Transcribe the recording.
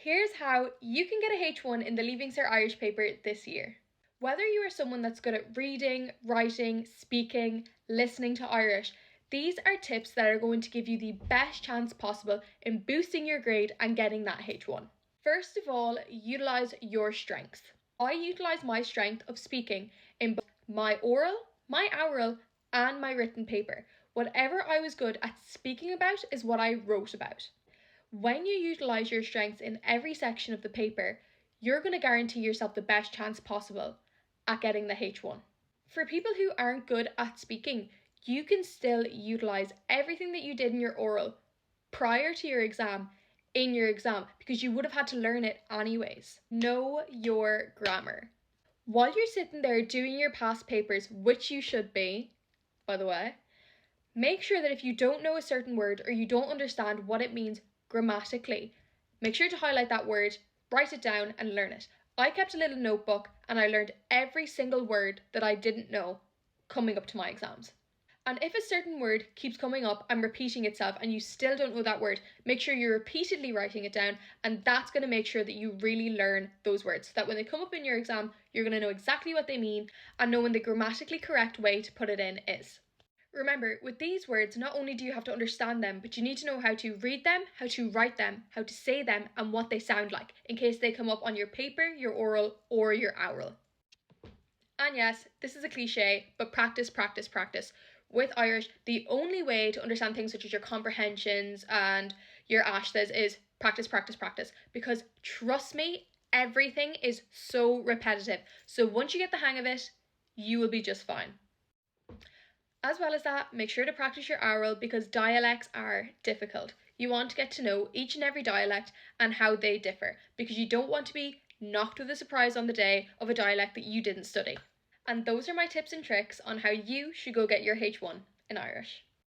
Here's how you can get a H1 in the Leaving Cert Irish paper this year. Whether you are someone that's good at reading, writing, speaking, listening to Irish, these are tips that are going to give you the best chance possible in boosting your grade and getting that H1. First of all, utilise your strengths. I utilise my strength of speaking in both my oral, my oral, and my written paper. Whatever I was good at speaking about is what I wrote about. When you utilise your strengths in every section of the paper, you're going to guarantee yourself the best chance possible at getting the H1. For people who aren't good at speaking, you can still utilise everything that you did in your oral prior to your exam in your exam because you would have had to learn it anyways. Know your grammar. While you're sitting there doing your past papers, which you should be, by the way, make sure that if you don't know a certain word or you don't understand what it means grammatically, make sure to highlight that word, write it down and learn it. I kept a little notebook and I learned every single word that I didn't know coming up to my exams. And if a certain word keeps coming up and repeating itself and you still don't know that word, make sure you're repeatedly writing it down, and that's going to make sure that you really learn those words so that when they come up in your exam, you're going to know exactly what they mean and know when the grammatically correct way to put it in is. Remember, with these words, not only do you have to understand them, but you need to know how to read them, how to write them, how to say them, and what they sound like, in case they come up on your paper, your oral, or your oral. And yes, this is a cliche, but practice, practice, practice. With Irish, the only way to understand things such as your comprehensions and your ashtas is practice, practice, practice. Because trust me, everything is so repetitive. So once you get the hang of it, you will be just fine. As well as that, make sure to practice your oral because dialects are difficult. You want to get to know each and every dialect and how they differ because you don't want to be knocked with a surprise on the day of a dialect that you didn't study. And those are my tips and tricks on how you should go get your H1 in Irish.